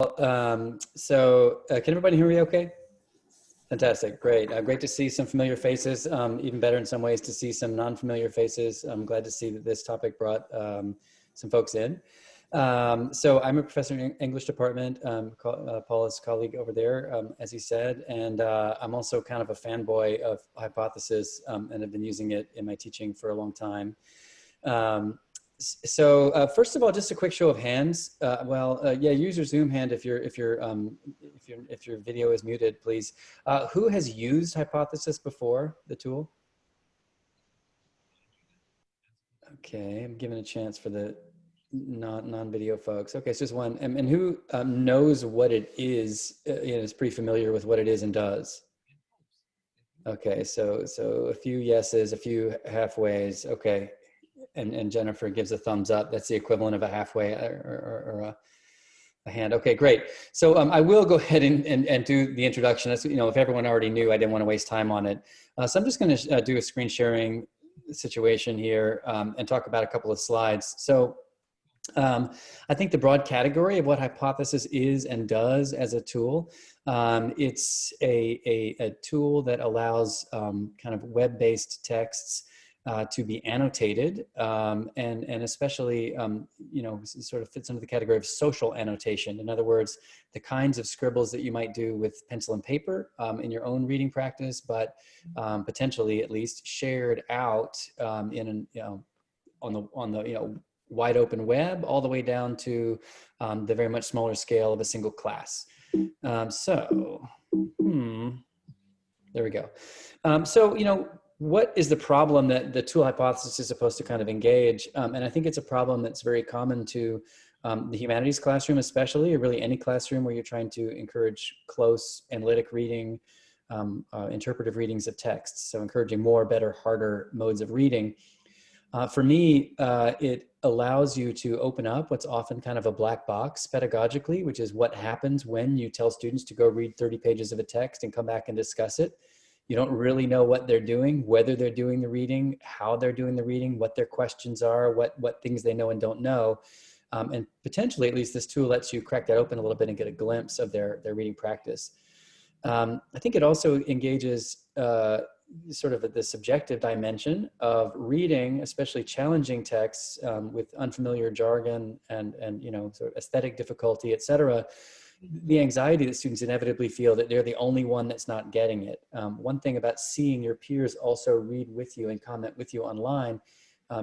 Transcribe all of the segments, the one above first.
Can everybody hear me okay? Fantastic, great. Great to see some familiar faces, even better in some ways to see some non-familiar faces. I'm glad to see that this topic brought some folks in. So I'm a professor in English department, Paula's colleague over there, as he said, and I'm also kind of a fanboy of Hypothesis and have been using it in my teaching for a long time. First of all, just a quick show of hands. Yeah, use your Zoom hand if your video is muted, please. Who has used Hypothesis before, the tool? Okay, I'm giving a chance for the non-video folks. Okay, so just one. And who knows what it is? Is pretty familiar with what it is and does. Okay, so a few yeses, a few halfways. Okay. And Jennifer gives a thumbs up. That's the equivalent of a halfway or a hand. Okay, great. So I will go ahead and do the introduction. That's, if everyone already knew, I didn't want to waste time on it. So I'm just going to do a screen sharing situation here and talk about a couple of slides. So I think the broad category of what Hypothesis is and does as a tool, it's a tool that allows kind of web-based texts to be annotated, and especially, sort of fits into the category of social annotation. In other words, the kinds of scribbles that you might do with pencil and paper in your own reading practice, but potentially at least shared out on the wide open web, all the way down to the very much smaller scale of a single class. There we go. What is the problem that the tool Hypothesis is supposed to kind of engage? And I think it's a problem that's very common to the humanities classroom, especially, or really any classroom where you're trying to encourage close analytic reading, interpretive readings of texts. So encouraging more, better, harder modes of reading. For me, it allows you to open up what's often kind of a black box pedagogically, which is what happens when you tell students to go read 30 pages of a text and come back and discuss it. You don't really know what they're doing, whether they're doing the reading, how they're doing the reading, what their questions are, what things they know and don't know. And potentially, at least this tool lets you crack that open a little bit and get a glimpse of their reading practice. I think it also engages sort of the subjective dimension of reading, especially challenging texts with unfamiliar jargon and sort of aesthetic difficulty, et cetera. The anxiety that students inevitably feel that they're the only one that's not getting it. One thing about seeing your peers also read with you and comment with you online,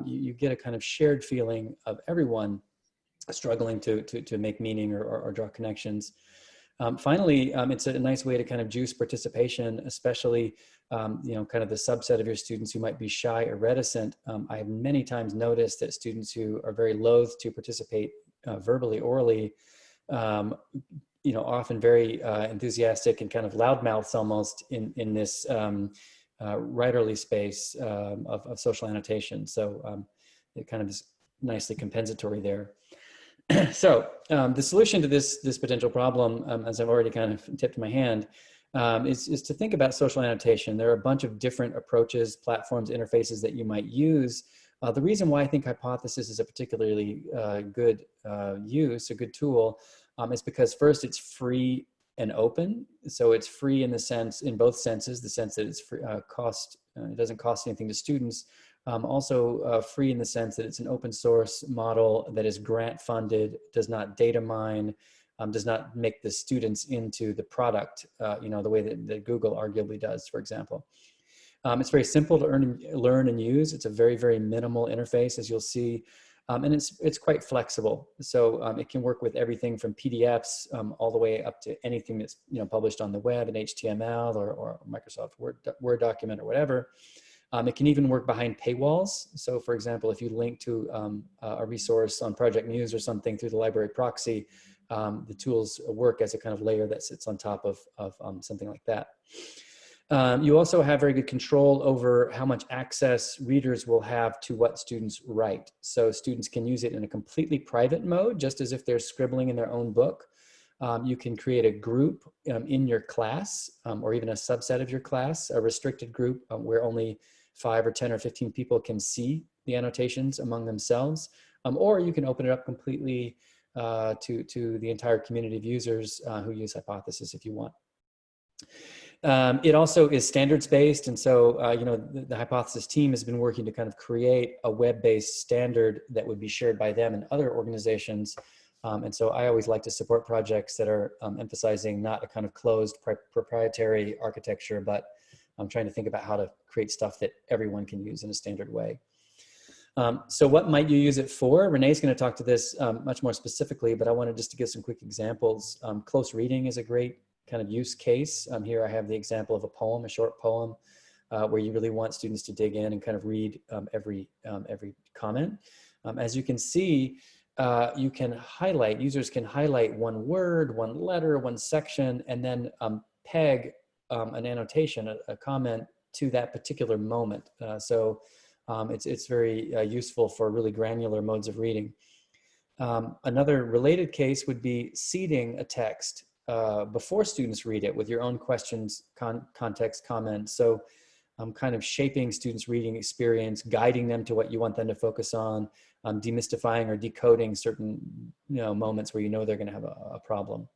you get a kind of shared feeling of everyone struggling to make meaning or draw connections. Finally, it's a nice way to kind of juice participation, especially, kind of the subset of your students who might be shy or reticent. I have many times noticed that students who are very loath to participate verbally, orally, often very enthusiastic and kind of loudmouths almost in this writerly space of social annotation. So it kind of is nicely compensatory there. So the solution to this potential problem, as I've already kind of tipped my hand, is to think about social annotation. There are a bunch of different approaches, platforms, interfaces that you might use. The reason why I think Hypothesis is a particularly good use, a good tool, is because first, it's free and open. So it's free in both senses, the sense that it's free, it doesn't cost anything to students. Also free in the sense that it's an open source model that is grant funded, does not data mine, does not make the students into the product, the way that Google arguably does, for example. It's very simple to learn and use. It's a very, very minimal interface, as you'll see. And it's quite flexible. So it can work with everything from PDFs all the way up to anything that's published on the web in HTML or Microsoft Word document or whatever. It can even work behind paywalls. So for example, if you link to a resource on Project Muse or something through the library proxy, the tools work as a kind of layer that sits on top of something like that. You also have very good control over how much access readers will have to what students write. So students can use it in a completely private mode, just as if they're scribbling in their own book. You can create a group in your class, or even a subset of your class, a restricted group where only 5 or 10 or 15 people can see the annotations among themselves. Or you can open it up completely to the entire community of users who use Hypothesis if you want. It also is standards-based, and so you know, the Hypothesis team has been working to kind of create a web-based standard that would be shared by them and other organizations. And so I always like to support projects that are emphasizing not a kind of closed proprietary architecture, but I'm trying to think about how to create stuff that everyone can use in a standard way. So what might you use it for? Renee's going to talk to this much more specifically, but I wanted just to give some quick examples. Close reading is a great kind of use case. Here I have the example of a poem, a short poem, where you really want students to dig in and kind of read every comment. As you can see, you can highlight, users can highlight one word, one letter, one section, and then peg an annotation, a comment to that particular moment. So it's very useful for really granular modes of reading. Another related case would be seeding a text before students read it with your own questions, context, comments. So kind of shaping students' reading experience, guiding them to what you want them to focus on, demystifying or decoding certain moments where you know they're going to have a problem.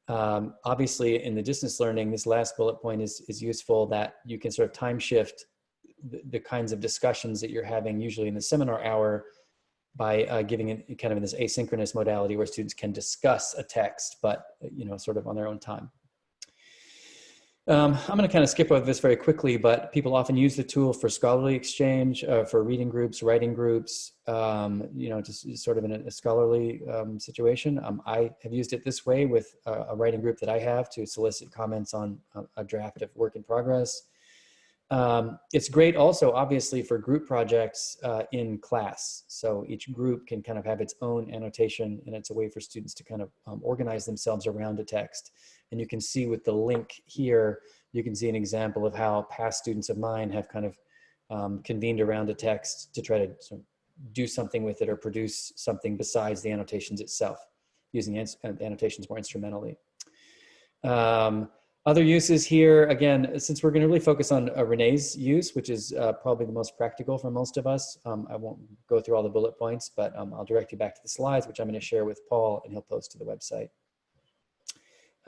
Obviously, in the distance learning, this last bullet point is useful, that you can sort of time shift the kinds of discussions that you're having usually in the seminar hour by giving it kind of in this asynchronous modality where students can discuss a text, but sort of on their own time. I'm going to kind of skip over this very quickly, but people often use the tool for scholarly exchange, for reading groups, writing groups, just sort of in a scholarly situation. I have used it this way with a writing group that I have to solicit comments on a draft of work in progress. It's great also, obviously, for group projects in class. So each group can kind of have its own annotation, and it's a way for students to kind of organize themselves around a text. And you can see with the link here, you can see an example of how past students of mine have kind of convened around a text to try to sort of do something with it or produce something besides the annotations itself, using the annotations more instrumentally. Other uses here, again, since we're going to really focus on Renee's use, which is probably the most practical for most of us, I won't go through all the bullet points, but I'll direct you back to the slides, which I'm going to share with Paul, and he'll post to the website.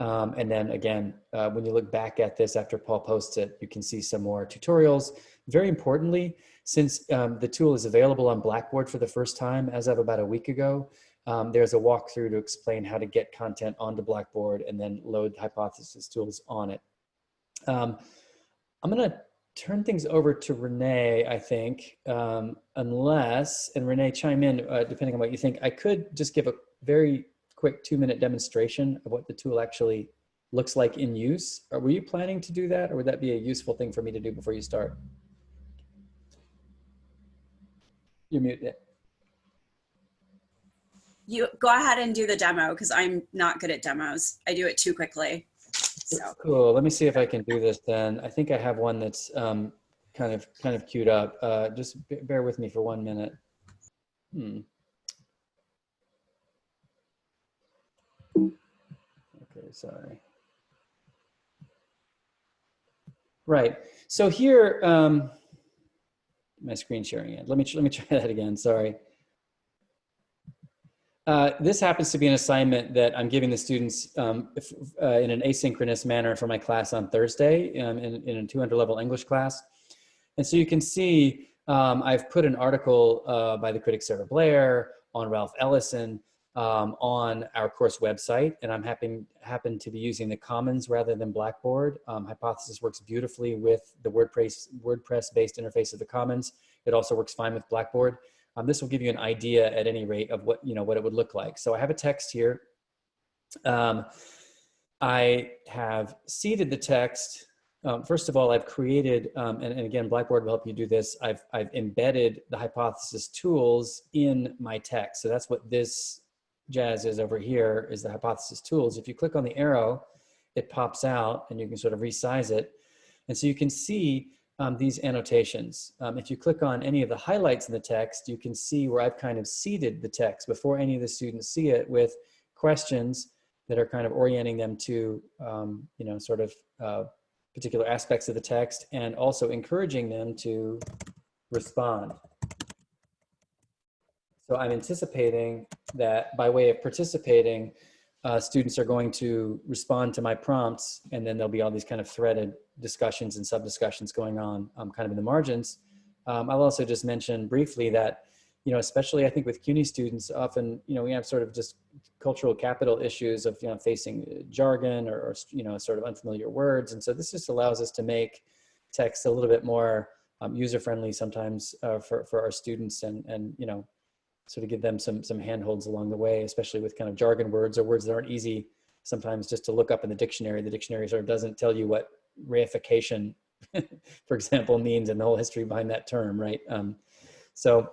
And then again, when you look back at this after Paul posts it, you can see some more tutorials. Very importantly, since the tool is available on Blackboard for the first time as of about a week ago, there's a walkthrough to explain how to get content onto Blackboard and then load Hypothesis tools on it. I'm going to turn things over to Renee, I think, unless, and Renee, chime in depending on what you think. I could just give a very quick 2-minute demonstration of what the tool actually looks like in use. Or were you planning to do that, or would that be a useful thing for me to do before you start? You're muted. You go ahead and do the demo, because I'm not good at demos. I do it too quickly. So. Cool. Let me see if I can do this then. I think I have one that's kind of queued up. Just bear with me for 1 minute. Okay, sorry. Right. So here, my screen sharing it. Let me try that again. Sorry. This happens to be an assignment that I'm giving the students in an asynchronous manner for my class on Thursday in a 200 level English class. And so you can see I've put an article by the critic Sarah Blair on Ralph Ellison on our course website, and I'm happen to be using the Commons rather than Blackboard. Hypothesis works beautifully with the WordPress-based interface of the Commons. It also works fine with Blackboard. This will give you an idea at any rate of what it would look like. So I have a text here. I have seeded the text. First of all, I've created, and again, Blackboard will help you do this. I've embedded the Hypothesis tools in my text. So that's what this jazz is over here, is the Hypothesis tools. If you click on the arrow, it pops out and you can sort of resize it. And so you can see these annotations. If you click on any of the highlights in the text, you can see where I've kind of seeded the text before any of the students see it with questions that are kind of orienting them to, sort of particular aspects of the text, and also encouraging them to respond. So I'm anticipating that by way of participating, students are going to respond to my prompts, and then there'll be all these kind of threaded discussions and sub-discussions going on kind of in the margins. I'll also just mention briefly that, you know, especially I think with CUNY students, often, you know, we have sort of just cultural capital issues of, you know, facing jargon or you know, sort of unfamiliar words. And so this just allows us to make text a little bit more user-friendly sometimes for our students, and, you know, sort of give them some handholds along the way, especially with kind of jargon words or words that aren't easy sometimes just to look up in the dictionary. The dictionary sort of doesn't tell you what reification, for example, means and the whole history behind that term, right? So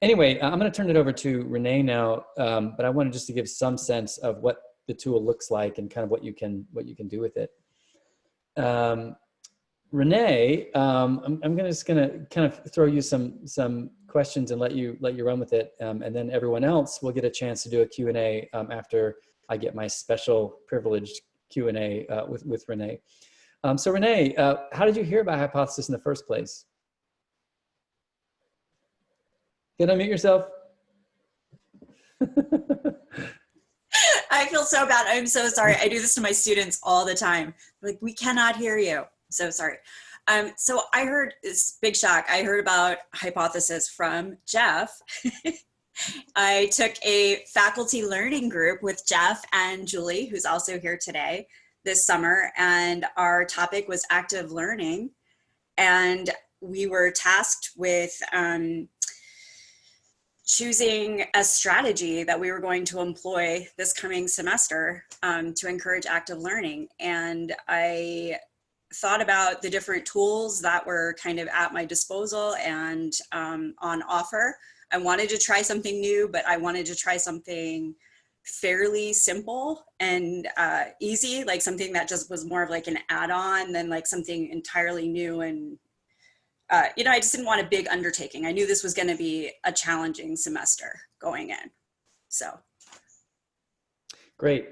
anyway, I'm going to turn it over to Renee now, but I wanted just to give some sense of what the tool looks like and kind of what you can do with it. Renee, I'm just gonna kind of throw you some questions and let you run with it, and then everyone else will get a chance to do a Q&A after I get my special privileged Q&A with Renee. So Renee, how did you hear about Hypothesis in the first place? Can you unmute yourself? I feel so bad. I'm so sorry. I do this to my students all the time. Like, we cannot hear you. So sorry. So I heard, this big shock, I heard about Hypothesis from Jeff. I took a faculty learning group with Jeff and Julie, who's also here today, this summer, and our topic was active learning. And we were tasked with choosing a strategy that we were going to employ this coming semester to encourage active learning. And I thought about the different tools that were kind of at my disposal and on offer. I wanted to try something new, but I wanted to try something fairly simple and easy, like something that just was more of like an add-on than like something entirely new. And you know, I just didn't want a big undertaking. I knew this was going to be a challenging semester going in. So. Great.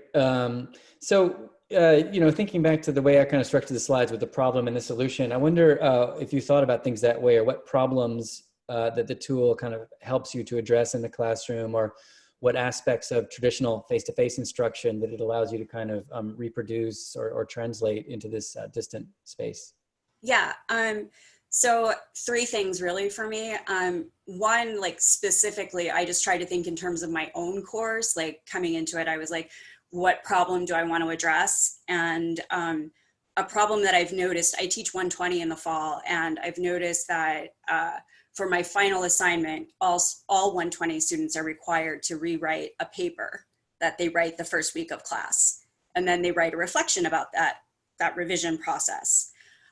You know, thinking back to the way I kind of structured the slides with the problem and the solution, I wonder if you thought about things that way, or what problems that the tool kind of helps you to address in the classroom, or what aspects of traditional face-to-face instruction that it allows you to kind of reproduce or translate into this distant space. Yeah. So 3 things really for me. One, like specifically, I just try to think in terms of my own course. Like coming into it, I was like, what problem do I want to address? And a problem that I've noticed, I teach 120 in the fall, and I've noticed that for my final assignment, all 120 students are required to rewrite a paper that they write the first week of class. And then they write a reflection about that revision process.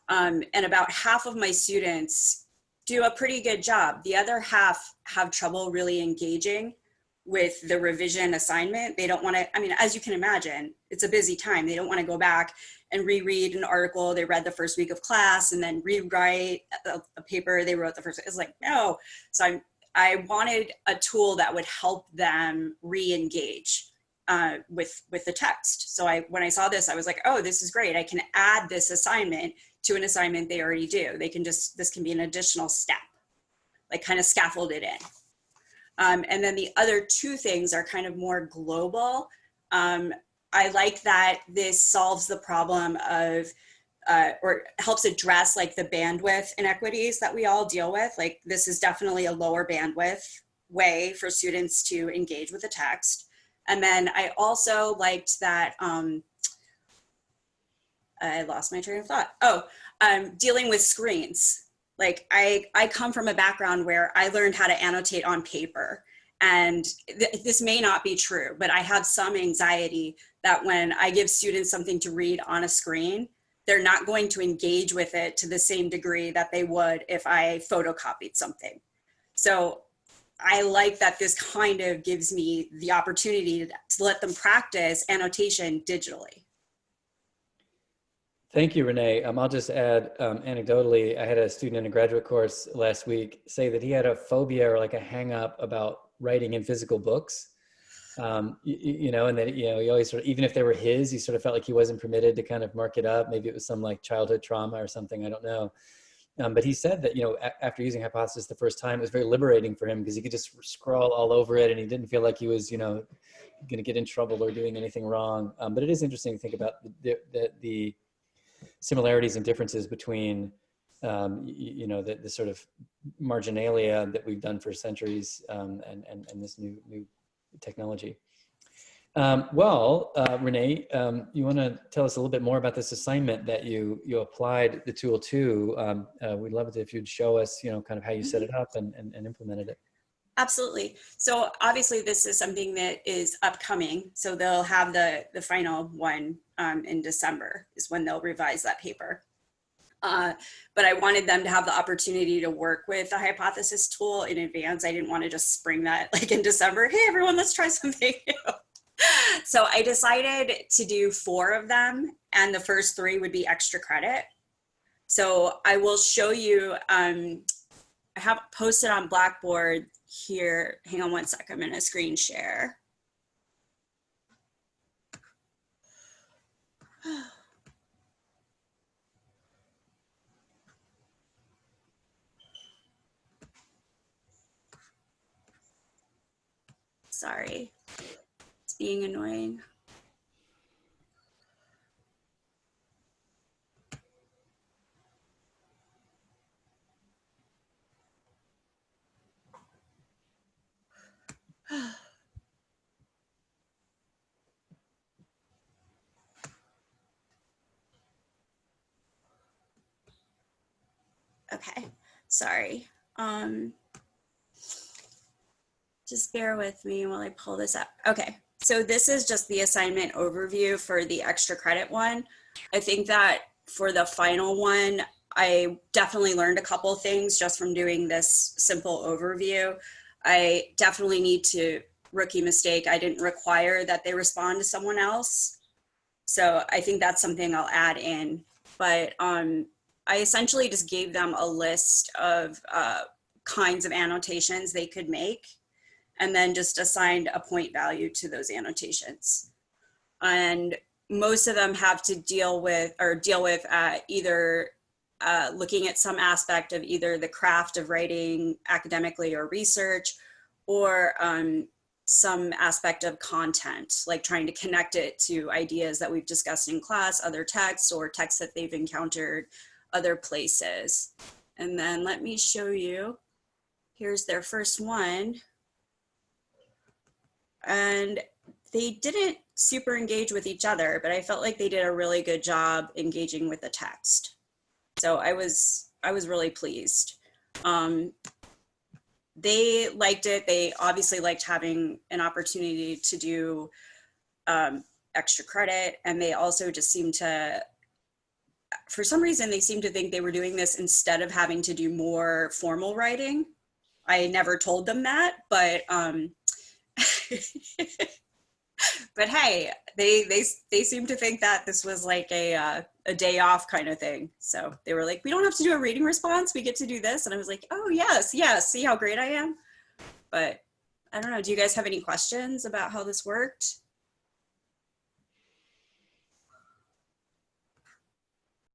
And about half of my students do a pretty good job. The other half have trouble really engaging with the revision assignment. They don't want to, I mean, as you can imagine, it's a busy time. They don't want to go back and reread an article they read the first week of class and then rewrite a paper they wrote the first. It's like, no. So I wanted a tool that would help them re-engage with the text. So when I saw this, I was like, oh, this is great. I can add this assignment to an assignment they already do. They can just, this can be an additional step, like kind of scaffold it in. And then the other 2 things are kind of more global. I like that this solves the problem of, or helps address like the bandwidth inequities that we all deal with. Like this is definitely a lower bandwidth way for students to engage with the text. And then I also liked that, I lost my train of thought. Oh, dealing with screens. Like I come from a background where I learned how to annotate on paper, and this may not be true, but I have some anxiety that when I give students something to read on a screen, they're not going to engage with it to the same degree that they would if I photocopied something. So I like that this kind of gives me the opportunity to let them practice annotation digitally. Thank you, Renee. I'll just add anecdotally, I had a student in a graduate course last week say that he had a phobia or like a hang up about writing in physical books. You know, and that, you know, he always sort of, even if they were his, he sort of felt like he wasn't permitted to kind of mark it up. Maybe it was some like childhood trauma or something, I don't know. But he said that, after using Hypothesis the first time, it was very liberating for him because he could just scroll all over it and he didn't feel like he was, going to get in trouble or doing anything wrong. But it is interesting to think about the similarities and differences between, the sort of marginalia that we've done for centuries and this new technology. Renee, you want to tell us a little bit more about this assignment that you applied the tool to? We'd love it if you'd show us, kind of how you set it up and implemented it. Absolutely. So obviously this is something that is upcoming. So they'll have the final one in December is when they'll revise that paper. But I wanted them to have the opportunity to work with the Hypothesis tool in advance. I didn't want to just spring that like in December. Hey, everyone, let's try something new. So I decided to do 4 of them, and the first 3 would be extra credit. So I will show you, I have posted on Blackboard here. Hang on one sec, I'm going to screen share. Sorry, it's being annoying. Okay, sorry. Just bear with me while I pull this up. Okay, so this is just the assignment overview for the extra credit one. I think that for the final one, I definitely learned a couple things just from doing this simple overview. I definitely need to, rookie mistake, I didn't require that they respond to someone else. So I think that's something I'll add in. But I essentially just gave them a list of kinds of annotations they could make, and then just assigned a point value to those annotations. And most of them have to deal with either looking at some aspect of either the craft of writing academically or research, or some aspect of content, like trying to connect it to ideas that we've discussed in class, other texts, or texts that they've encountered other places. And then let me show you, here's their first one. And they didn't super engage with each other, but I felt like they did a really good job engaging with the text. So I was really pleased. They liked it. They obviously liked having an opportunity to do extra credit. And they also just seemed to, for some reason, they seemed to think they were doing this instead of having to do more formal writing. I never told them that, but but hey, they seem to think that this was like a day off kind of thing. So they were like, we don't have to do a reading response, we get to do this. And I was like, oh yes, see how great I am. But I don't know, do you guys have any questions about how this worked?